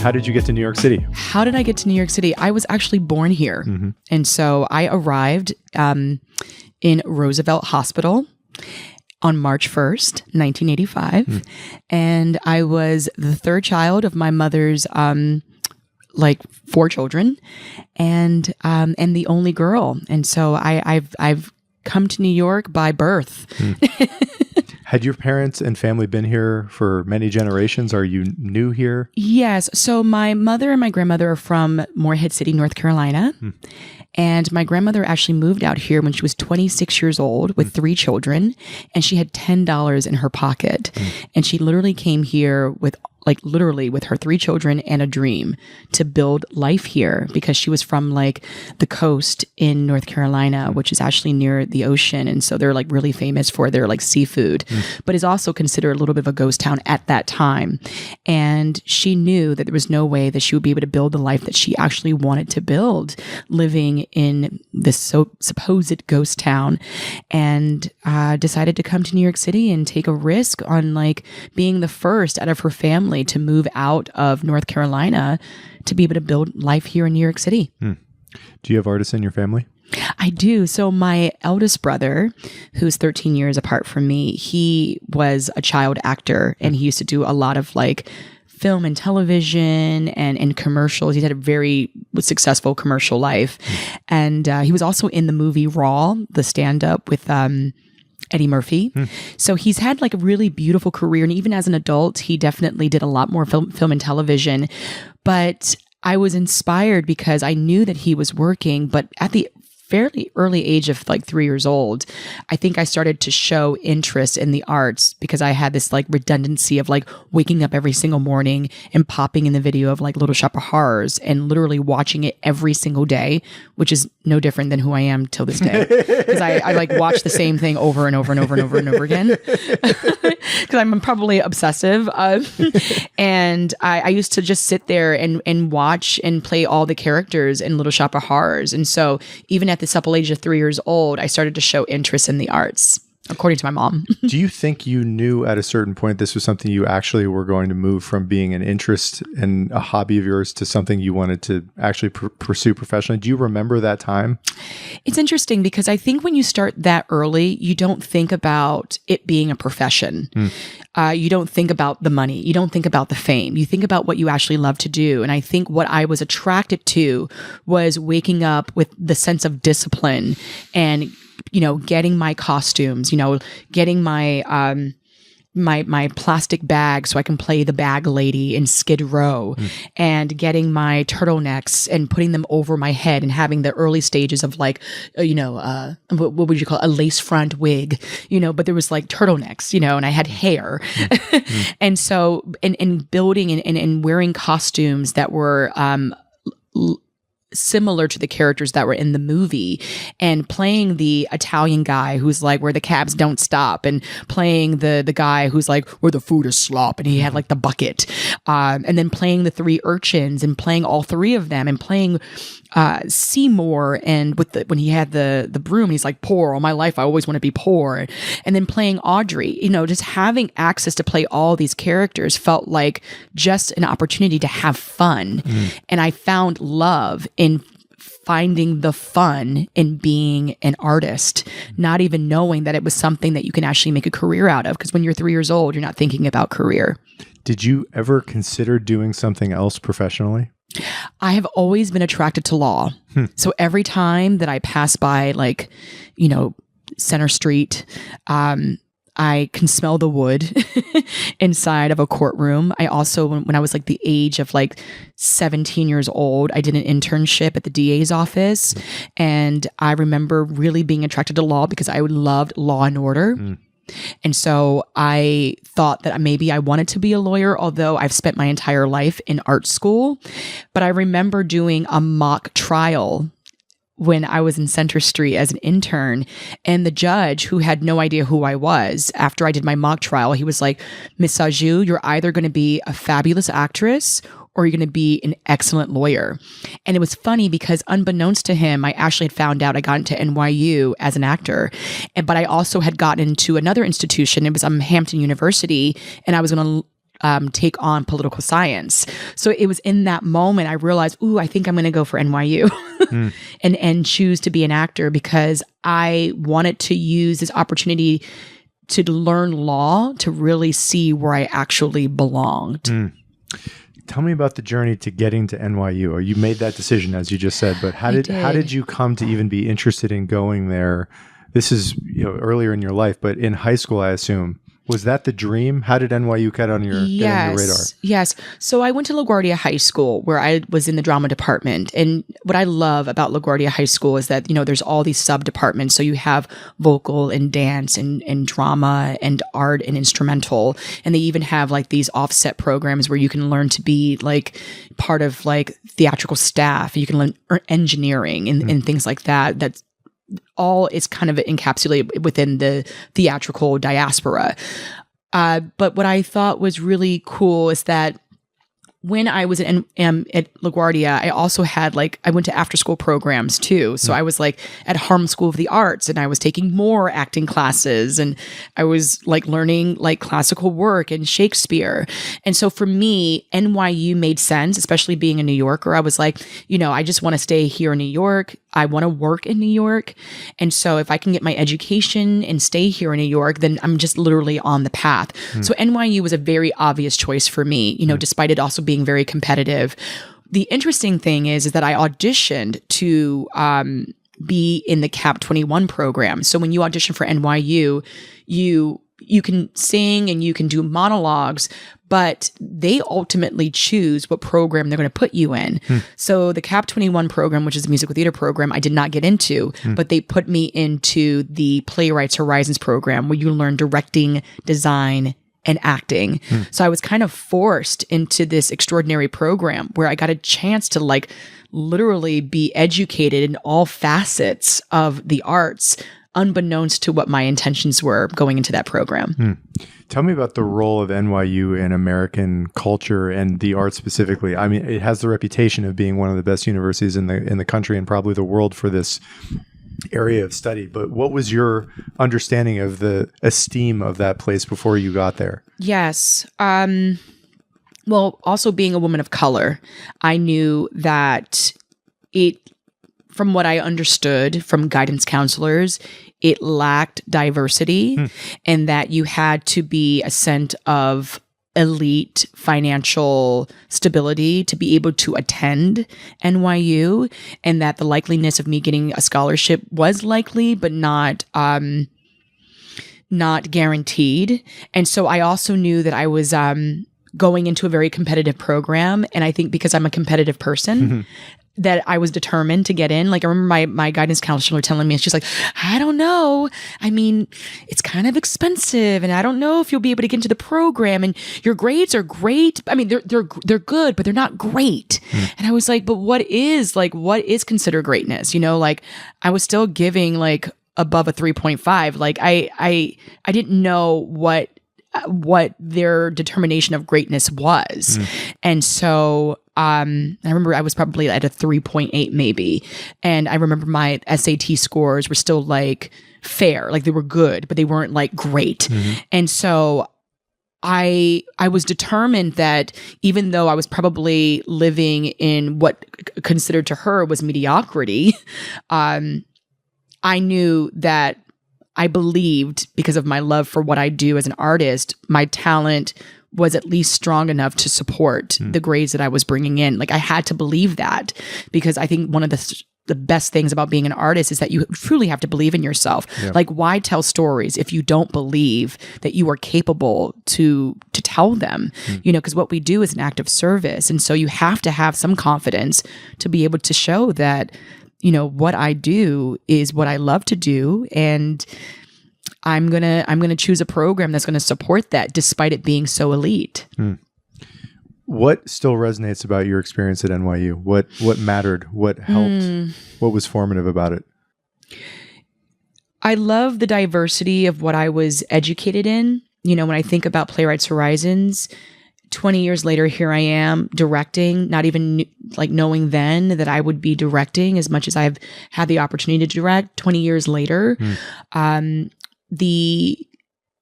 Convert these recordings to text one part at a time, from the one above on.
How did you get to New York City? How did I get to New York City? I was actually born here. Mm-hmm. And so I arrived in Roosevelt Hospital on March 1st, 1985. Mm. And I was the third child of my mother's 4 children and the only girl. And so I've come to New York by birth. Mm. Had your parents and family been here for many generations? Are you new here? Yes. So my mother and my grandmother are from Morehead City, North Carolina. Mm. And my grandmother actually moved out here when she was 26 years old with 3 children, and she had $10 in her pocket. Mm. And she literally came here with her 3 children and a dream to build life here, because she was from the coast in North Carolina, which is actually near the ocean. And so they're really famous for their seafood, but is also considered a little bit of a ghost town at that time. And she knew that there was no way that she would be able to build the life that she actually wanted to build living in this supposed ghost town, and decided to come to New York City and take a risk on being the first out of her family to move out of North Carolina to be able to build life here in New York City. Do you have artists in your family? I do. So my eldest brother, who's 13 years apart from me, he was a child actor, and he used to do a lot of film and television and commercials. He's had a very successful commercial life. And he was also in the movie Raw, the stand-up with Eddie Murphy. So he's had a really beautiful career. And even as an adult, he definitely did a lot more film and television. But I was inspired because I knew that he was working, but at the fairly early age of 3 years old, I think I started to show interest in the arts because I had this redundancy of waking up every single morning and popping in the video of Little Shop of Horrors and literally watching it every single day, which is no different than who I am till this day. Because I watch the same thing over and over and over and over and over again. Because I'm probably obsessive. And I used to just sit there and watch and play all the characters in Little Shop of Horrors. And so even at the supple age of 3 years old, I started to show interest in the arts, according to my mom. Do you think you knew at a certain point this was something you actually were going to move from being an interest and a hobby of yours to something you wanted to actually pursue professionally? Do you remember that time? It's interesting because I think when you start that early, you don't think about it being a profession. You don't think about the money. You don't think about the fame. You think about what you actually love to do. And I think what I was attracted to was waking up with the sense of discipline and getting my costumes, getting my my plastic bag so I can play the bag lady in Skid Row, and getting my turtlenecks and putting them over my head and having the early stages of what would you call it? A lace front wig, but there was turtlenecks, and I had hair. And so, and building and wearing costumes that were, similar to the characters that were in the movie, and playing the Italian guy who's where the cabs don't stop, and playing the guy who's where the food is slop, and he had the bucket, and then playing the 3 urchins and playing all 3 of them, and playing Seymour, and when he had the broom, he's poor all my life, I always want to be poor, and then playing Audrey, just having access to play all these characters felt like just an opportunity to have fun. And I found love in finding the fun in being an artist, not even knowing that it was something that you can actually make a career out of. Because when you're 3 years old, you're not thinking about career. Did you ever consider doing something else professionally? I have always been attracted to law. So every time that I pass by, Center Street, I can smell the wood inside of a courtroom. I also, when I was the age of 17 years old, I did an internship at the DA's office. And I remember really being attracted to law because I loved Law and Order. And so I thought that maybe I wanted to be a lawyer, although I've spent my entire life in art school. But I remember doing a mock trial when I was in Center Street as an intern, and the judge, who had no idea who I was, after I did my mock trial, he was like, "Miss Sajous, you're either going to be a fabulous actress or you're going to be an excellent lawyer." And it was funny because unbeknownst to him, I actually had found out I got into NYU as an actor, but I also had gotten into another institution. It was Hampton University, and I was going to take on political science. So it was in that moment I realized, ooh, I think I'm going to go for NYU and choose to be an actor, because I wanted to use this opportunity to learn law to really see where I actually belonged. Tell me about the journey to getting to NYU. Or you made that decision, as you just said, but how did you come to even be interested in going there? This is earlier in your life, but in high school, I assume. Was that the dream? How did NYU get on your radar? Yes. So I went to LaGuardia High School, where I was in the drama department. And what I love about LaGuardia High School is that, there's all these sub-departments. So you have vocal and dance and drama and art and instrumental. And they even have like these offset programs where you can learn to be like part of like theatrical staff. You can learn engineering and things like that. That's all is kind of encapsulated within the theatrical diaspora. But what I thought was really cool is that when I was at LaGuardia, I also had I went to after school programs too. So I was at Harlem School of the Arts, and I was taking more acting classes, and I was learning classical work and Shakespeare. And so for me, NYU made sense, especially being a New Yorker. I was I just want to stay here in New York. I want to work in New York. And so if I can get my education and stay here in New York, then I'm just literally on the path. So NYU was a very obvious choice for me, despite it also being very competitive. The interesting thing is that I auditioned to be in the CAP 21 program. So when you audition for NYU, you can sing and you can do monologues, but they ultimately choose what program they're going to put you in. So the CAP 21 program, which is a musical theater program, I did not get into, but they put me into the Playwrights Horizons program, where you learn directing, design, and acting. So I was kind of forced into this extraordinary program where I got a chance to literally be educated in all facets of the arts, unbeknownst to what my intentions were going into that program. Tell me about the role of NYU in American culture and the arts specifically. I mean, it has the reputation of being one of the best universities in the country and probably the world for this area of study. But what was your understanding of the esteem of that place before you got there? Yes. Well, also being a woman of color, I knew that from what I understood from guidance counselors, it lacked diversity, and that you had to be a scent of elite financial stability to be able to attend NYU, and that the likeliness of me getting a scholarship was likely, but not guaranteed. And so I also knew that I was going into a very competitive program. And I think because I'm a competitive person, that I was determined to get in. I remember my guidance counselor telling me, she's like, I don't know. I mean, it's kind of expensive, and I don't know if you'll be able to get into the program, and your grades are great. I mean, they're good, but they're not great. And I was like, but what is considered greatness? I was still giving above a 3.5. I didn't know what their determination of greatness was. And so I remember I was probably at a 3.8 maybe. And I remember my SAT scores were still fair, they were good, but they weren't great. And so I was determined that even though I was probably living in what considered to her was mediocrity, I knew that I believed, because of my love for what I do as an artist, my talent was at least strong enough to support the grades that I was bringing in. I had to believe that, because I think one of the best things about being an artist is that you truly have to believe in yourself. Yeah. Why tell stories if you don't believe that you are capable to tell them? Because what we do is an act of service. And so you have to have some confidence to be able to show that what I do is what I love to do, and I'm gonna choose a program that's gonna support that, despite it being so elite. What still resonates about your experience at NYU? What mattered? What helped? What was formative about it? I love the diversity of what I was educated in. When I think about Playwrights Horizons, 20 years later, here I am directing, not even knowing then that I would be directing as much as I've had the opportunity to direct 20 years later. The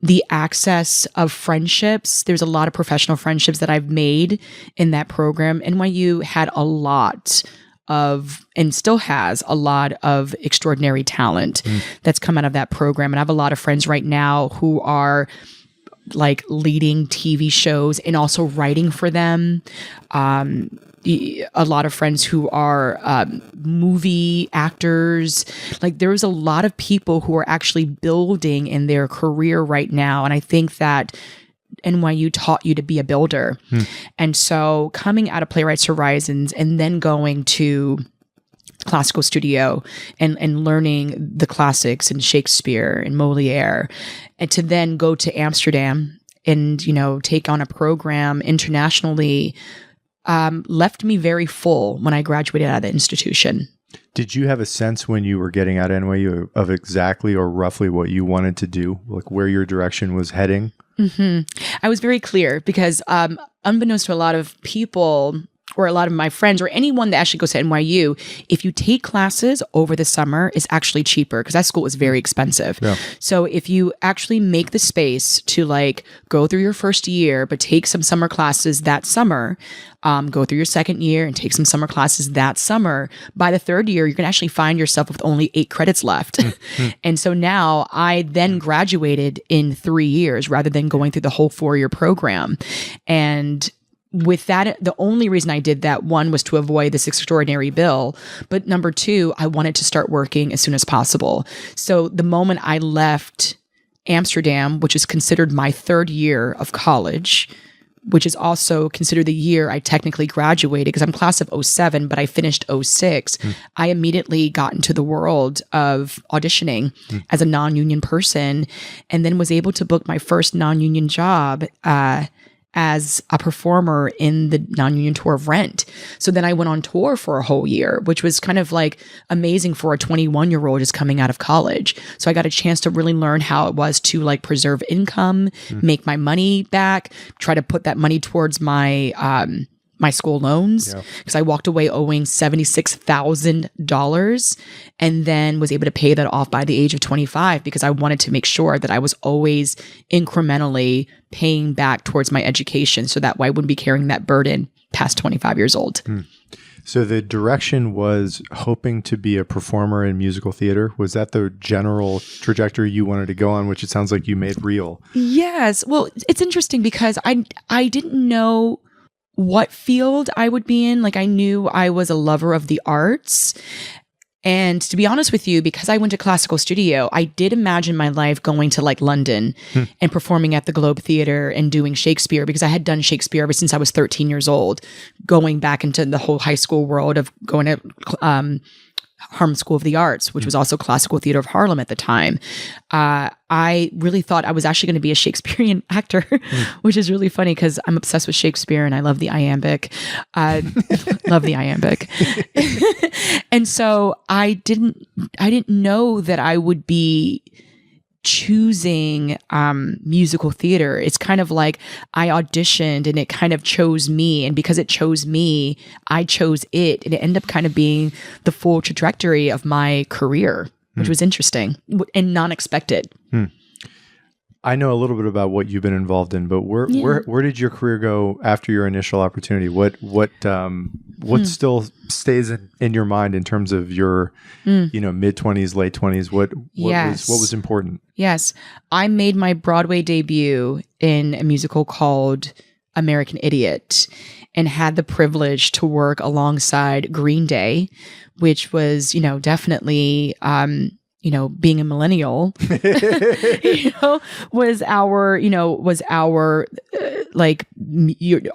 the access of friendships. There's a lot of professional friendships that I've made in that program. NYU had a lot of, and still has a lot of extraordinary talent that's come out of that program. And I have a lot of friends right now who are like leading TV shows and also writing for them. A lot of friends who are movie actors. Like there's a lot of people who are actually building in their career right now. And I think that NYU taught you to be a builder. And so coming out of Playwrights Horizons and then going to classical studio and learning the classics and Shakespeare and Moliere, and to then go to Amsterdam and, you know, take on a program internationally, left me very full when I graduated out of the institution. Did you have a sense when you were getting out of NYU of exactly or roughly what you wanted to do, like where your direction was heading? I was very clear because unbeknownst to a lot of people or a lot of my friends or anyone that actually goes to NYU, if you take classes over the summer, it's actually cheaper because that school is very expensive. Yeah. So if you actually make the space to like go through your first year, but take some summer classes that summer, go through your second year and take some summer classes that summer, by the third year, you can actually find yourself with only 8 credits left. And so now I then graduated in 3 years rather than going through the whole 4-year program. And with that, the only reason I did that, one, was to avoid this extraordinary bill. But number 2, I wanted to start working as soon as possible. So the moment I left Amsterdam, which is considered my 3rd year of college, which is also considered the year I technically graduated, because I'm class of 07, but I finished 06. I immediately got into the world of auditioning as a non-union person, and then was able to book my first non-union job as a performer in the non-union tour of Rent. So then I went on tour for a whole year, which was kind of like amazing for a 21-year-old just coming out of college. So I got a chance to really learn how it was to like preserve income, make my money back, try to put that money towards my my school loans, because I walked away owing $76,000 and then was able to pay that off by the age of 25 because I wanted to make sure that I was always incrementally paying back towards my education so that way I wouldn't be carrying that burden past 25 years old. So the direction was hoping to be a performer in musical theater. Was that the general trajectory you wanted to go on, which it sounds like you made real? Yes. Well, it's interesting because I didn't know what field I would be in. Like I knew I was a lover of the arts. And to be honest with you, because I went to classical studio, I did imagine my life going to like London and performing at the Globe Theatre and doing Shakespeare, because I had done Shakespeare ever since I was 13 years old, going back into the whole high school world of going to Harlem School of the Arts, which was also Classical Theatre of Harlem at the time. I really thought I was actually going to be a Shakespearean actor, which is really funny because I'm obsessed with Shakespeare and I love the iambic. Love the iambic. And so I didn't know that I would be choosing musical theater. It's kind of like I auditioned and it kind of chose me, and because it chose me, I chose it, and it ended up kind of being the full trajectory of my career, which was interesting and non-expected. I know a little bit about what you've been involved in, but where did your career go after your initial opportunity? What still stays in your mind in terms of your mid-20s, late 20s? What was important? Yes, I made my Broadway debut in a musical called American Idiot, and had the privilege to work alongside Green Day, which was definitely being a millennial, was our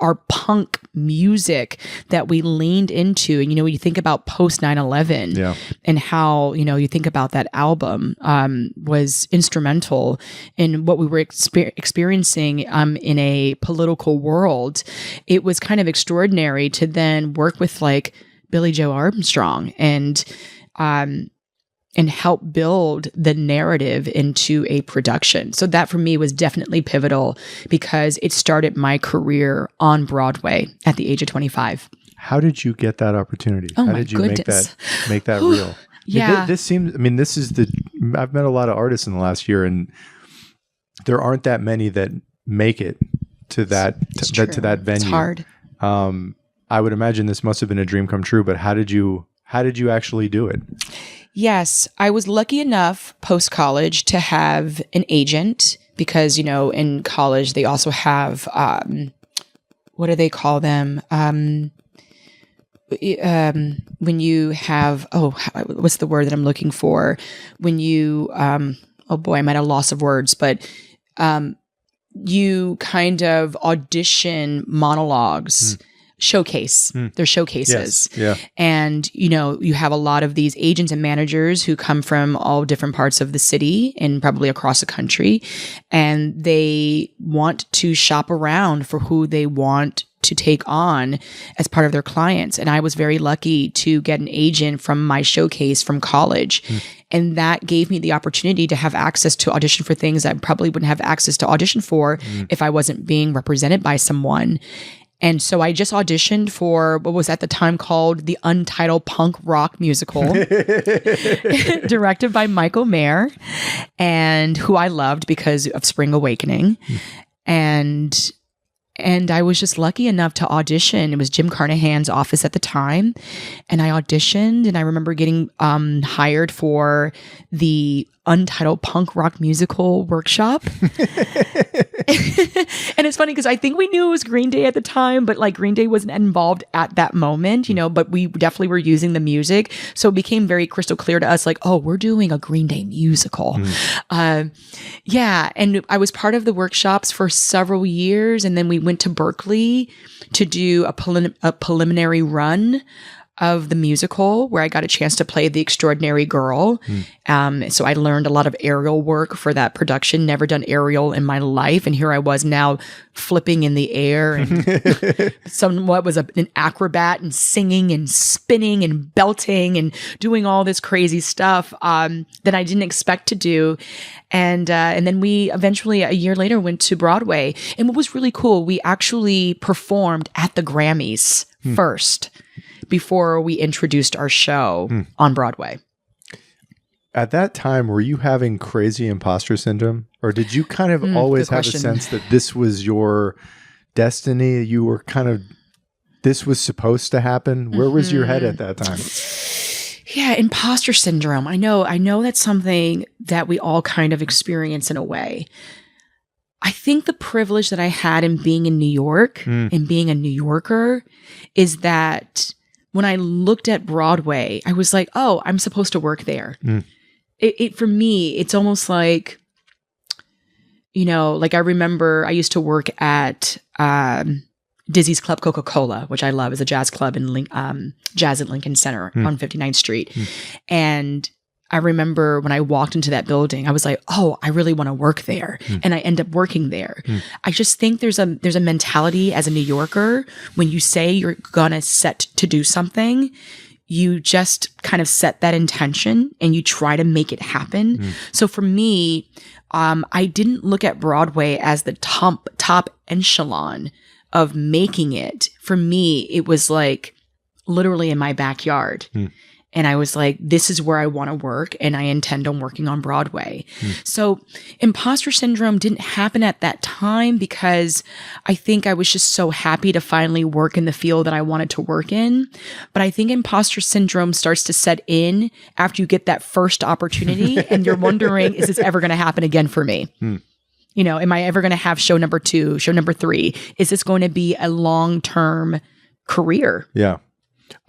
our punk music that we leaned into. And, you think about post 9/11 and how, you think about that album was instrumental in what we were experiencing in a political world. It was kind of extraordinary to then work with like Billie Joe Armstrong and help build the narrative into a production. So that for me was definitely pivotal because it started my career on Broadway at the age of 25. How did you get that opportunity? Oh, How my did you goodness. make that real? Yeah. This seems, I've met a lot of artists in the last year, and there aren't that many that make it to that to that venue. It's hard. I would imagine this must have been a dream come true, but how did you actually do it? Yes, I was lucky enough post-college to have an agent because, in college they also have, what do they call them? When you have, what's the word that I'm looking for? When you, oh boy, I'm at a loss of words, but you kind of audition monologues. Showcase. They're showcases. Yes. Yeah. And, you have a lot of these agents and managers who come from all different parts of the city and probably across the country. And they want to shop around for who they want to take on as part of their clients. And I was very lucky to get an agent from my showcase from college. And that gave me the opportunity to have access to audition for things I probably wouldn't have access to audition for if I wasn't being represented by someone. And so I just auditioned for what was at the time called the Untitled Punk Rock Musical, directed by Michael Mayer, and who I loved because of Spring Awakening. And I was just lucky enough to audition. It was Jim Carnahan's office at the time. And I auditioned, and I remember getting hired for the Untitled Punk Rock Musical workshop. And it's funny because I think we knew it was Green Day at the time, but like Green Day wasn't involved at that moment, but we definitely were using the music. So it became very crystal clear to us, like, oh, we're doing a Green Day musical. Yeah. And I was part of the workshops for several years. And then we went to Berkeley to do a preliminary run of the musical where I got a chance to play the extraordinary girl. So I learned a lot of aerial work for that production. Never done aerial in my life. And here I was now flipping in the air and somewhat was an acrobat and singing and spinning and belting and doing all this crazy stuff that I didn't expect to do. And then we eventually, a year later, went to Broadway. And what was really cool, we actually performed at the Grammys first, before we introduced our show on Broadway. At that time, were you having crazy imposter syndrome? Or did you kind of always have a sense that this was your destiny? You were this was supposed to happen? Where was your head at that time? Yeah, imposter syndrome. I know that's something that we all kind of experience in a way. I think the privilege that I had in being in New York and being a New Yorker is that when I looked at Broadway, I was like, oh, I'm supposed to work there. It for me, it's almost like, like I remember I used to work at Dizzy's Club Coca-Cola, which I love, is a jazz club in Jazz at Lincoln Center on 59th Street. And I remember when I walked into that building, I was like, oh, I really want to work there. And I end up working there. I just think there's a mentality as a New Yorker, when you say you're gonna set to do something, you just kind of set that intention and you try to make it happen. So for me, I didn't look at Broadway as the top echelon of making it. For me, it was like literally in my backyard. And I was like, this is where I want to work, and I intend on working on Broadway. So imposter syndrome didn't happen at that time because I think I was just so happy to finally work in the field that I wanted to work in. But I think imposter syndrome starts to set in after you get that first opportunity and you're wondering, is this ever going to happen again for me? Am I ever going to have show number 2, show number 3? Is this going to be a long-term career? Yeah.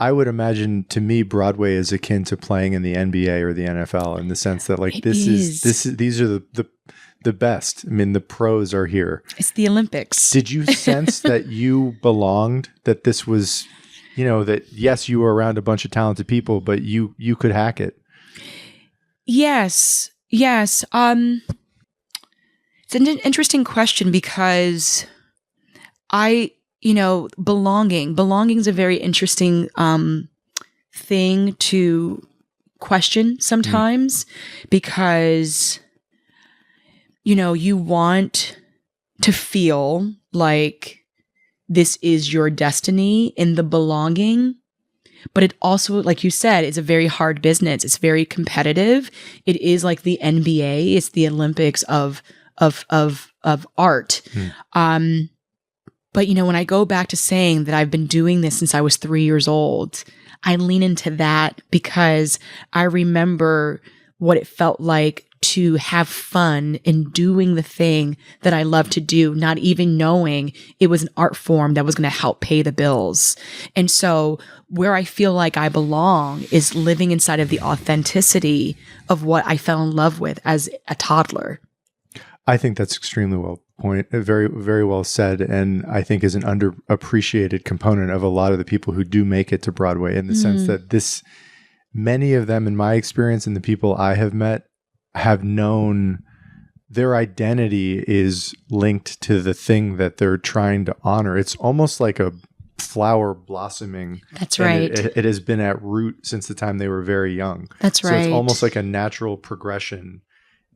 I would imagine, to me, Broadway is akin to playing in the NBA or the NFL, in the sense that these are the best. I mean, the pros are here. It's the Olympics. Did you sense that you belonged, that this was, that yes, you were around a bunch of talented people, but you could hack it? Yes. It's an interesting question because belonging is a very interesting thing to question sometimes because, you want to feel like this is your destiny in the belonging, but it also, like you said, is a very hard business. It's very competitive. It is like the NBA. It's the Olympics of of art. But, you know, when I go back to saying that I've been doing this since I was 3 years old, I lean into that because I remember what it felt like to have fun in doing the thing that I love to do, not even knowing it was an art form that was going to help pay the bills. And so where I feel like I belong is living inside of the authenticity of what I fell in love with as a toddler. I think that's extremely very, very well said, and I think is an underappreciated component of a lot of the people who do make it to Broadway, in the sense that many of them, in my experience and the people I have met, have known their identity is linked to the thing that they're trying to honor. It's almost like a flower blossoming. That's right. It has been at root since the time they were very young. That's right. So it's almost like a natural progression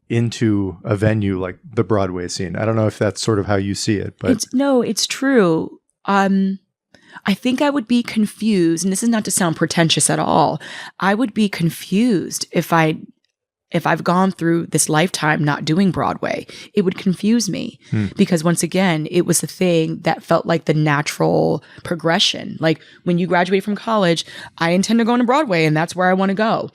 into a venue like the Broadway scene. I don't know if that's sort of how you see it, but it's true. I think I would be confused, and this is not to sound pretentious at all. I would be confused if I've gone through this lifetime not doing Broadway. It would confuse me because, once again, it was the thing that felt like the natural progression. Like when you graduate from college, I intend to go into Broadway and that's where I want to go.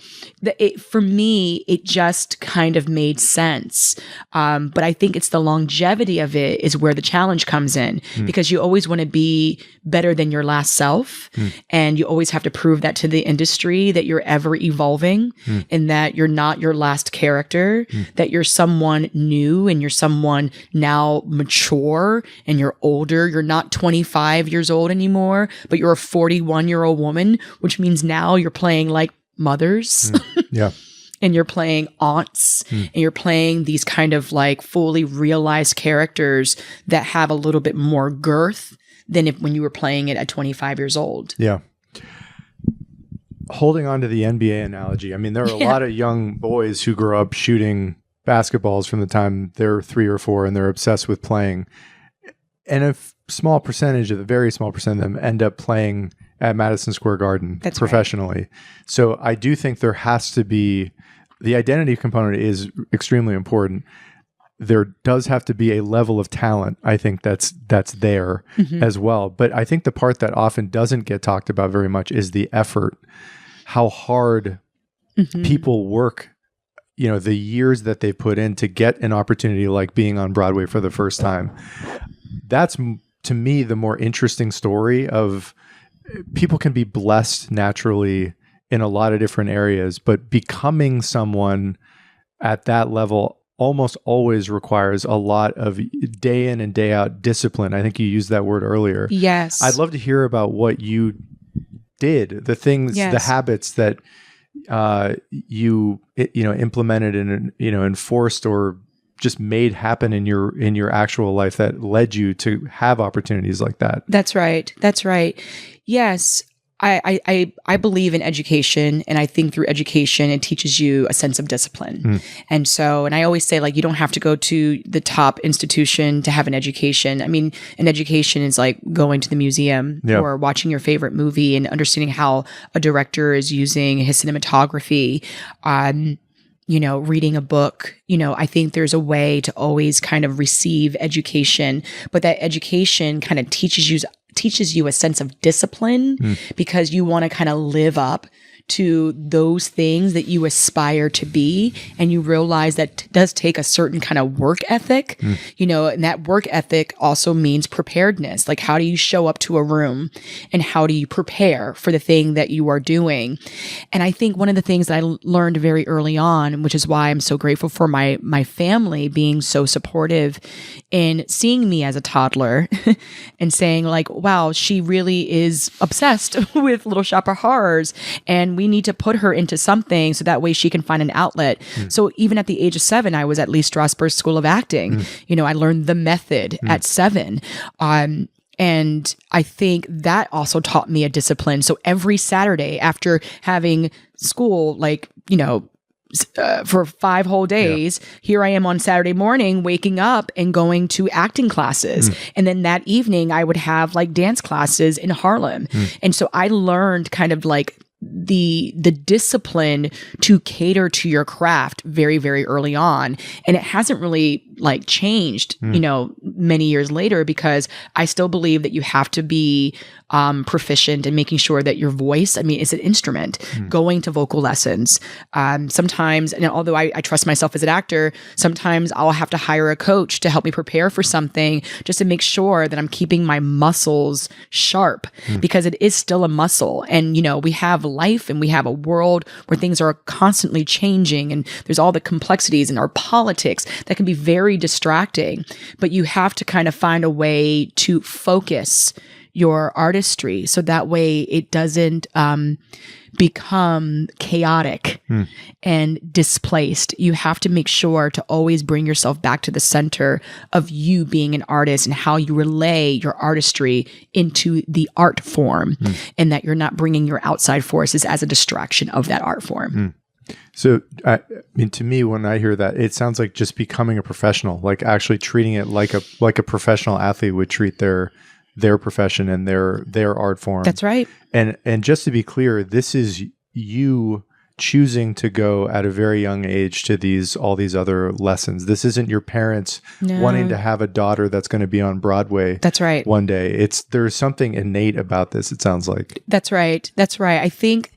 For me, it just kind of made sense. But I think it's the longevity of it is where the challenge comes in, because you always want to be better than your last self. And you always have to prove that to the industry that you're ever evolving and that you're not your last character, that you're someone new and you're someone now mature and you're older. You're not 25 years old anymore, but you're a 41-year-old woman, which means now you're playing like mothers. Yeah. And you're playing aunts and you're playing these kind of like fully realized characters that have a little bit more girth than when you were playing it at 25 years old. Yeah. Holding on to the NBA analogy, I mean, there are a lot of young boys who grow up shooting basketballs from the time they're 3 or 4 and they're obsessed with playing. And a small percentage of them end up playing at Madison Square Garden professionally. Right. So I do think there has to be, the identity component is extremely important. There does have to be a level of talent, I think, that's there as well. But I think the part that often doesn't get talked about very much is the effort, how hard people work, you know, the years that they put in to get an opportunity like being on Broadway for the first time. That's, to me, the more interesting story of people can be blessed naturally in a lot of different areas, but becoming someone at that level almost always requires a lot of day in and day out discipline. I think you used that word earlier. Yes. I'd love to hear about what you did, the things, the habits that you implemented and enforced or just made happen in your actual life that led you to have opportunities like that. That's right. Yes. I believe in education, and I think through education, it teaches you a sense of discipline. And I always say, like, you don't have to go to the top institution to have an education. I mean, an education is like going to the museum or watching your favorite movie and understanding how a director is using his cinematography. Reading a book, I think there's a way to always kind of receive education, but that education kind of teaches you a sense of discipline because you want to kind of live up to those things that you aspire to be. And you realize that it does take a certain kind of work ethic, and that work ethic also means preparedness. Like, how do you show up to a room and how do you prepare for the thing that you are doing? And I think one of the things that I learned very early on, which is why I'm so grateful for my family being so supportive in seeing me as a toddler and saying, like, wow, she really is obsessed with Little Shop of Horrors, and we need to put her into something so that way she can find an outlet. So even at the age of 7, I was at Lee Strasberg's School of Acting. I learned the method at 7. And I think that also taught me a discipline. So every Saturday after having school, for 5 whole days, here I am on Saturday morning, waking up and going to acting classes. And then that evening I would have like dance classes in Harlem. And so I learned kind of like the discipline to cater to your craft very, very early on. And it hasn't really like changed, many years later, because I still believe that you have to be proficient in making sure that your voice, is an instrument, going to vocal lessons. Sometimes, and although I trust myself as an actor, sometimes I'll have to hire a coach to help me prepare for something just to make sure that I'm keeping my muscles sharp, because it is still a muscle. And, we have life and we have a world where things are constantly changing, and there's all the complexities in our politics that can be very distracting. But you have to kind of find a way to focus your artistry so that way it doesn't become chaotic and displaced. You have to make sure to always bring yourself back to the center of you being an artist and how you relay your artistry into the art form, and that you're not bringing your outside forces as a distraction of that art form. So, to me, when I hear that, it sounds like just becoming a professional, like actually treating it like a professional athlete would treat their profession and their art form. That's right. And just to be clear, this is you choosing to go at a very young age to all these other lessons. This isn't your parents wanting to have a daughter that's going to be on Broadway. That's right. One day. There's something innate about this, it sounds like. That's right. That's right. I think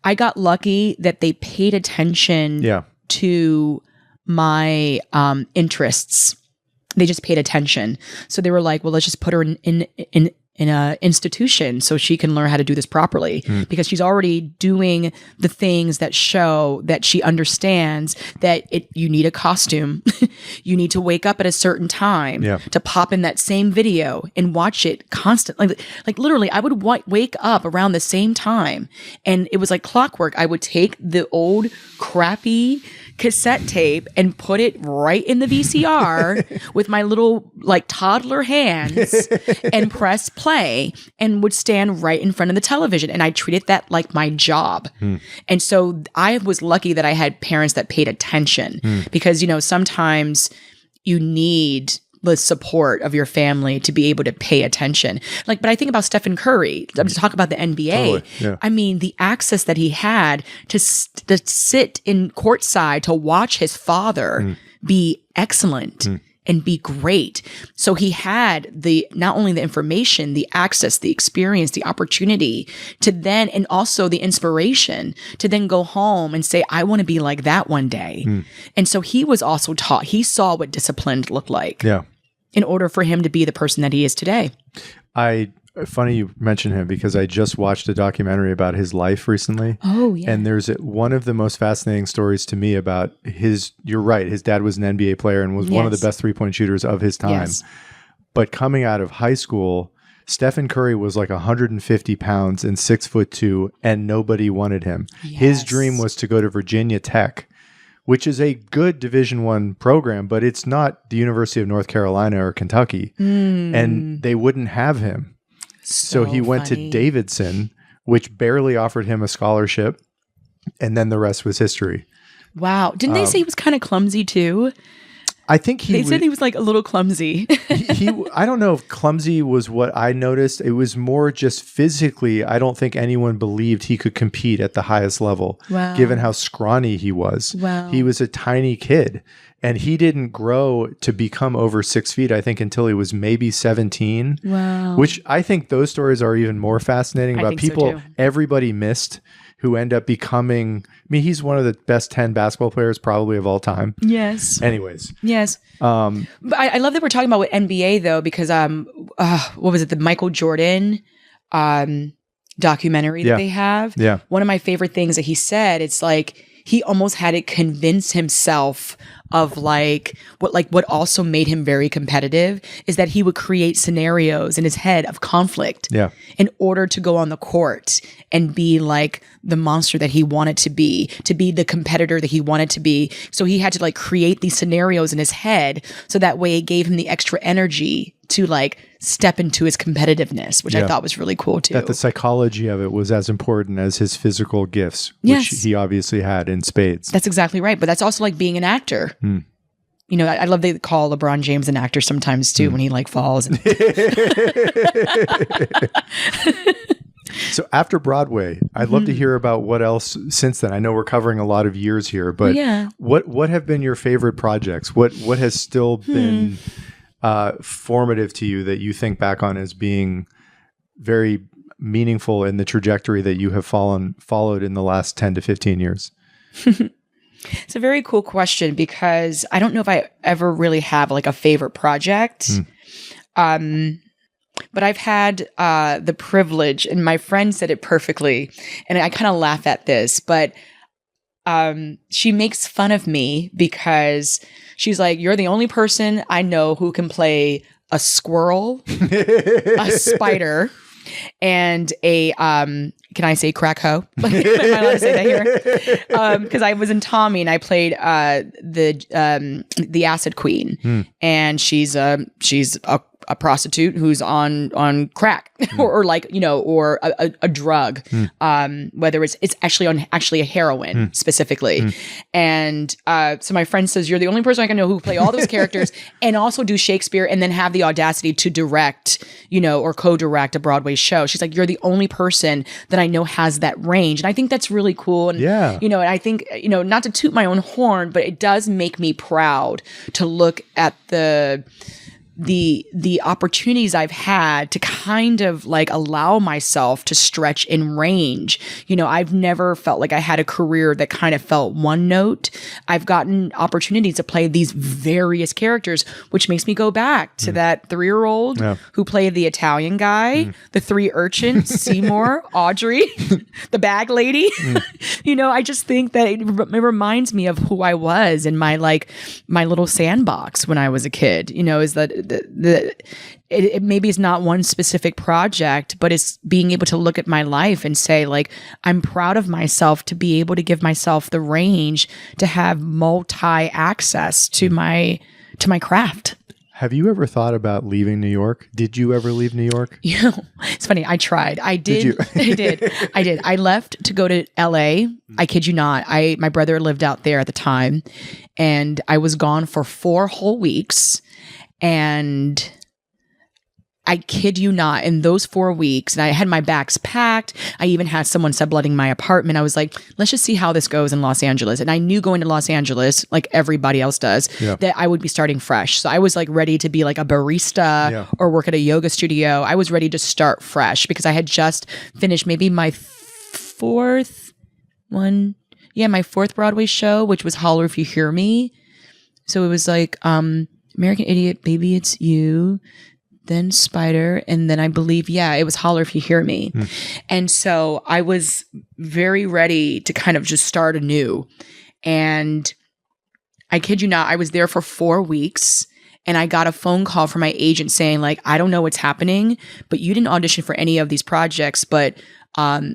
I got lucky that they paid attention to my interests. They just paid attention. So they were like, well, let's just put her in a institution so she can learn how to do this properly, because she's already doing the things that show that she understands that you need a costume. You need to wake up at a certain time to pop in that same video and watch it constantly. Like literally, I would wake up around the same time, and it was like clockwork. I would take the old crappy cassette tape and put it right in the VCR with my little like toddler hands and press play, and would stand right in front of the television. And I treated that like my job. And so I was lucky that I had parents that paid attention, because, sometimes you need the support of your family to be able to pay attention. But I think about Stephen Curry. I'm to talk about the NBA. Totally, yeah. The access that he had to sit in courtside to watch his father be excellent and be great. So he had not only the information, the access, the experience, the opportunity to then, and also the inspiration to then go home and say, I want to be like that one day. And so he was also taught, he saw what disciplined looked like. Yeah. In order for him to be the person that he is today. Funny you mention him, because I just watched a documentary about his life recently. Oh, yeah. And there's one of the most fascinating stories to me about you're right, his dad was an NBA player and was one of the best three-point shooters of his time. Yes. But coming out of high school, Stephen Curry was like 150 pounds and 6'2", and nobody wanted him. Yes. His dream was to go to Virginia Tech, which is a good Division I program, but it's not the University of North Carolina or Kentucky. And they wouldn't have him. So he went to Davidson, which barely offered him a scholarship. And then the rest was history. Wow. Didn't they say he was kind of clumsy too? I think they said he was like a little clumsy. I don't know if clumsy was what I noticed. It was more just physically. I don't think anyone believed he could compete at the highest level, given how scrawny he was. Wow. He was a tiny kid, and he didn't grow to become over 6 feet, I think, until he was maybe 17. Wow. Which I think those stories are even more fascinating about people everybody missed, who end up becoming, he's one of the best 10 basketball players probably of all time. Yes. Anyways. Yes. But I love that we're talking about with NBA though, because what was it? The Michael Jordan documentary that they have. Yeah. One of my favorite things that he said, it's like he almost had to convince himself of what also made him very competitive is that he would create scenarios in his head of conflict in order to go on the court and be like the monster that he wanted to be the competitor that he wanted to be. So he had to create these scenarios in his head so that way it gave him the extra energy to step into his competitiveness, which I thought was really cool too. That the psychology of it was as important as his physical gifts, which he obviously had in spades. That's exactly right. But that's also like being an actor. I love they call LeBron James an actor sometimes too when he falls. So after Broadway, I'd love to hear about what else since then. I know we're covering a lot of years here, but what have been your favorite projects? What has still been formative to you that you think back on as being very meaningful in the trajectory that you have followed in the last 10 to 15 years? It's a very cool question because I don't know if I ever really have like a favorite project. But I've had the privilege, and my friend said it perfectly, and I kind of laugh at this, but she makes fun of me because she's like, you're the only person I know who can play a squirrel, a spider, and a can I say crack hoe? Am I allowed to say that here? Because I was in Tommy and I played the Acid Queen, and she's a prostitute who's on crack or like, or a drug, whether it's actually a heroin specifically. And so my friend says, you're the only person I can know who play all those characters and also do Shakespeare and then have the audacity to direct, or co-direct a Broadway show. She's like, you're the only person that I know has that range. And I think that's really cool. And, and I think, not to toot my own horn, but it does make me proud to look at the opportunities I've had to kind of like allow myself to stretch in range. I've never felt like I had a career that kind of felt one note. I've gotten opportunities to play these various characters, which makes me go back to that 3-year-old who played the Italian guy, the 3 urchins, Seymour, Audrey, the bag lady. I just think that it reminds me of who I was in my little sandbox when I was a kid, is that it maybe is not one specific project, but it's being able to look at my life and say, like, I'm proud of myself to be able to give myself the range to have multi-access to my craft. Have you ever thought about leaving New York? Did you ever leave New York? It's funny. I tried. I did. I did. I left to go to LA. I kid you not. My brother lived out there at the time, and I was gone for 4 whole weeks. And I kid you not, in those 4 weeks, and I had my bags packed. I even had someone subletting my apartment. I was like, let's just see how this goes in Los Angeles. And I knew going to Los Angeles, like everybody else does, that I would be starting fresh. So I was like ready to be like a barista or work at a yoga studio. I was ready to start fresh because I had just finished maybe my fourth Broadway show, which was Holler If You Hear Me. So it was like, American Idiot, Baby It's You, then Spider, and then I believe, it was Holler If You Hear Me. And so I was very ready to kind of just start anew. And I kid you not, I was there for 4 weeks, and I got a phone call from my agent saying, like, I don't know what's happening, but you didn't audition for any of these projects, but, oh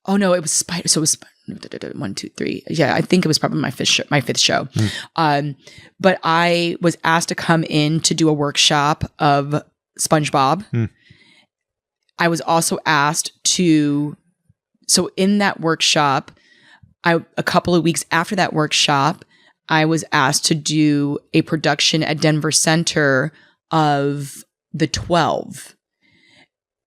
no, it was Spider. So it was 1, 2, 3. Yeah, I think it was probably my fifth show. But I was asked to come in to do a workshop of SpongeBob. I was also asked so in that workshop, a couple of weeks after that workshop, I was asked to do a production at Denver Center of The 12.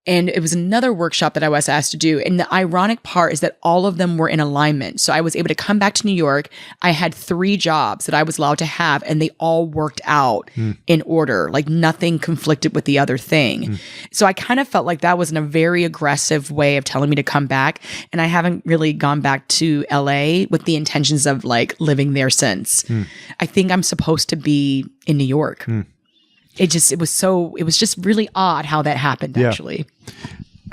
And it was another workshop that I was asked to do. And the ironic part is that all of them were in alignment. So I was able to come back to New York. I had 3 jobs that I was allowed to have, and they all worked out in order. Like nothing conflicted with the other thing. So I kind of felt like that was in a very aggressive way of telling me to come back. And I haven't really gone back to LA with the intentions of like living there since. I think I'm supposed to be in New York. It was just really odd how that happened, actually.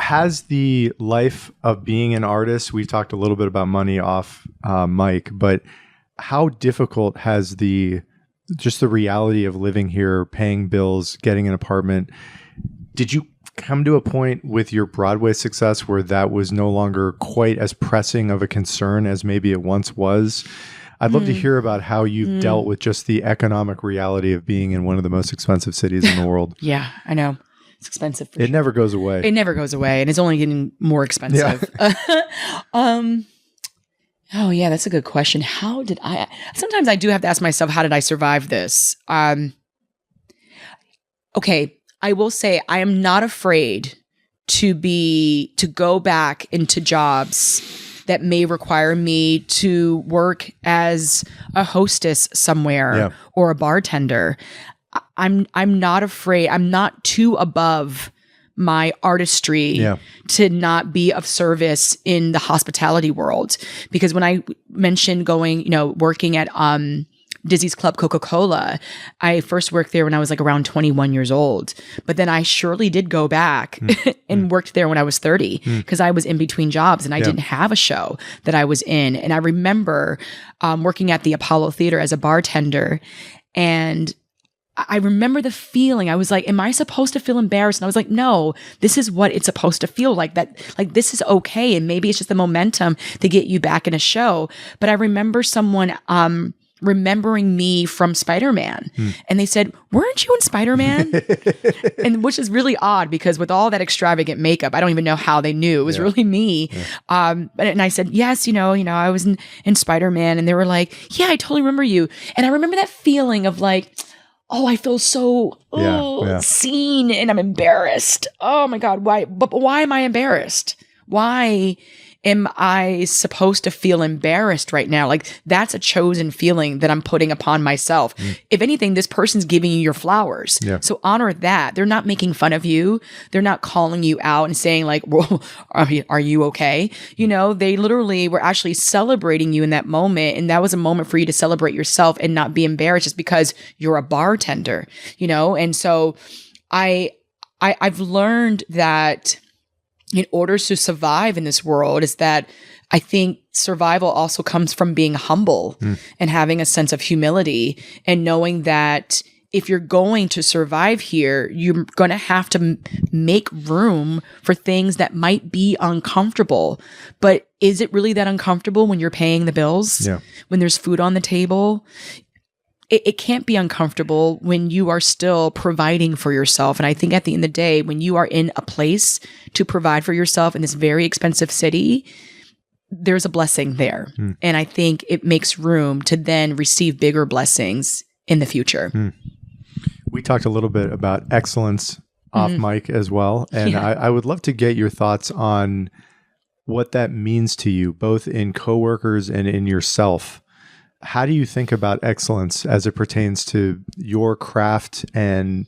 Has the life of being an artist, we've talked a little bit about money off mic, but how difficult has just the reality of living here, paying bills, getting an apartment, did you come to a point with your Broadway success where that was no longer quite as pressing of a concern as maybe it once was? I'd love to hear about how you've dealt with just the economic reality of being in one of the most expensive cities in the world. Yeah, I know. It's expensive. It never goes away. It never goes away, and it's only getting more expensive. Oh, yeah, that's a good question. Sometimes I do have to ask myself, how did I survive this? Okay, I will say I am not afraid to go back into jobs that may require me to work as a hostess somewhere or a bartender. I'm not afraid. I'm not too above my artistry to not be of service in the hospitality world. Because when I mentioned going, working at Dizzy's Club Coca-Cola, I first worked there when I was like around 21 years old. But then I surely did go back and worked there when I was 30 because I was in between jobs and I didn't have a show that I was in. And I remember working at the Apollo Theater as a bartender, and I remember the feeling. I was like, am I supposed to feel embarrassed? And I was like, no, this is what it's supposed to feel like. That, like, this is okay. And maybe it's just the momentum to get you back in a show. But I remember someone remembering me from Spider-Man. And they said, weren't you in Spider-Man? And which is really odd because with all that extravagant makeup, I don't even know how they knew. It was really me. And I said, yes, I was in Spider-Man. And they were like, yeah, I totally remember you. And I remember that feeling of like, oh, I feel so seen and I'm embarrassed. Oh my God, why? But why am I embarrassed? Why am I supposed to feel embarrassed right now? Like, that's a chosen feeling that I'm putting upon myself. If anything, this person's giving you your flowers. So honor that. They're not making fun of you. They're not calling you out and saying like, well, are you okay? They literally were actually celebrating you in that moment. And that was a moment for you to celebrate yourself and not be embarrassed just because you're a bartender, And so I've learned that in order to survive in this world is that I think survival also comes from being humble and having a sense of humility and knowing that if you're going to survive here, you're going to have to make room for things that might be uncomfortable. But is it really that uncomfortable when you're paying the bills? When there's food on the table? It can't be uncomfortable when you are still providing for yourself. And I think at the end of the day, when you are in a place to provide for yourself in this very expensive city, there's a blessing there. And I think it makes room to then receive bigger blessings in the future. We talked a little bit about excellence off mic as well. And I would love to get your thoughts on what that means to you, both in coworkers and in yourself. How do you think about excellence as it pertains to your craft and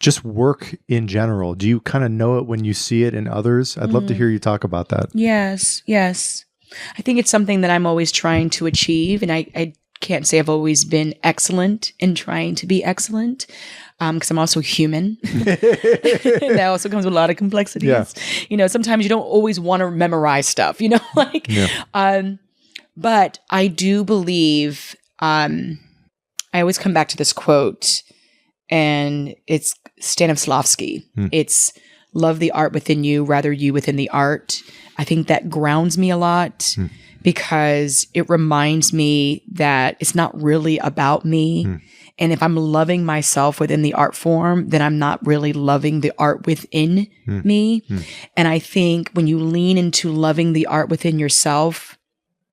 just work in general? Do you kind of know it when you see it in others? I'd love to hear you talk about that. Yes. I think it's something that I'm always trying to achieve. And I can't say I've always been excellent in trying to be excellent because I'm also human. That also comes with a lot of complexities. Sometimes you don't always want to memorize stuff, but I do believe, I always come back to this quote, and it's Stanislavski. It's love the art within you, rather you within the art. I think that grounds me a lot because it reminds me that it's not really about me. And if I'm loving myself within the art form, then I'm not really loving the art within me. And I think when you lean into loving the art within yourself,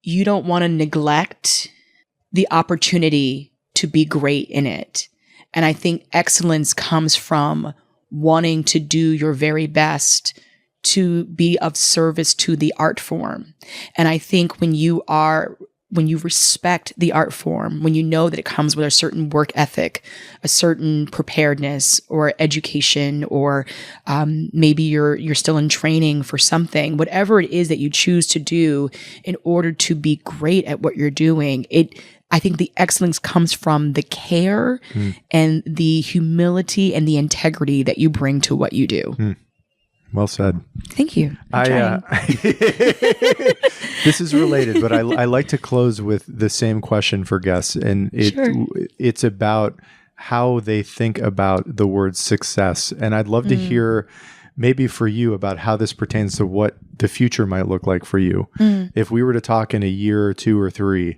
you don't want to neglect the opportunity to be great in it. And I think excellence comes from wanting to do your very best to be of service to the art form. And I think when you respect the art form, when you know that it comes with a certain work ethic, a certain preparedness or education, or maybe you're still in training for something, whatever it is that you choose to do in order to be great at what you're doing, I think the excellence comes from the care and the humility and the integrity that you bring to what you do. Well said. Thank you. This is related, but I like to close with the same question for guests. And it's about how they think about the word success. And I'd love to hear maybe for you about how this pertains to what the future might look like for you. If we were to talk in a year or 2 or 3,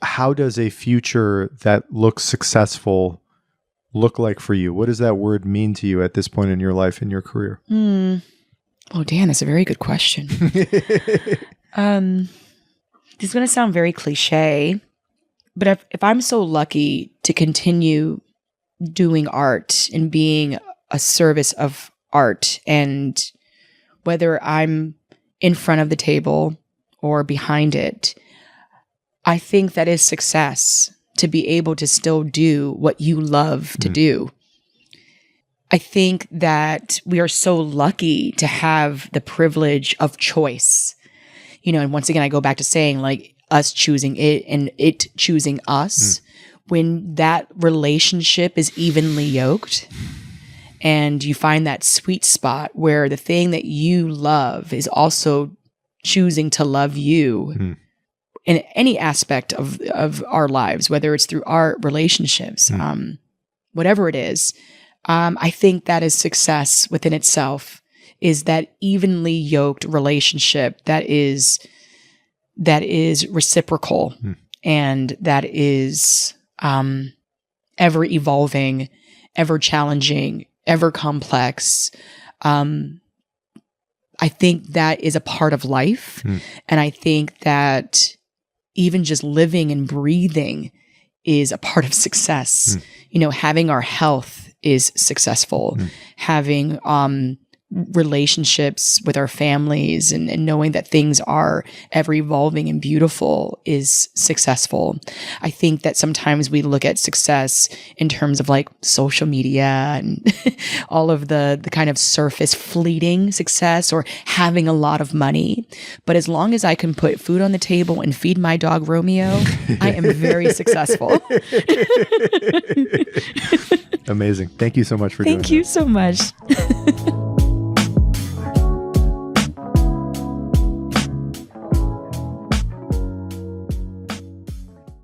how does a future that looks successful look like for you? What does that word mean to you at this point in your life and your career? Oh, Dan, that's a very good question. This is going to sound very cliche, but if I'm so lucky to continue doing art and being a service of art, and whether I'm in front of the table or behind it, I think that is success, to be able to still do what you love to do. I think that we are so lucky to have the privilege of choice. And once again, I go back to saying, like, us choosing it and it choosing us. When that relationship is evenly yoked and you find that sweet spot where the thing that you love is also choosing to love you in any aspect of our lives, whether it's through art, relationships, whatever it is, I think that is success within itself, is that evenly yoked relationship that is reciprocal and that is ever evolving, ever challenging, ever complex. I think that is a part of life. And I think that even just living and breathing is a part of success. Having our health is successful. Having relationships with our families and knowing that things are ever evolving and beautiful is successful. I think that sometimes we look at success in terms of like social media and all of the kind of surface fleeting success, or having a lot of money. But as long as I can put food on the table and feed my dog Romeo, I am very successful. Amazing. Thank you so much for doing that. Thank you so much.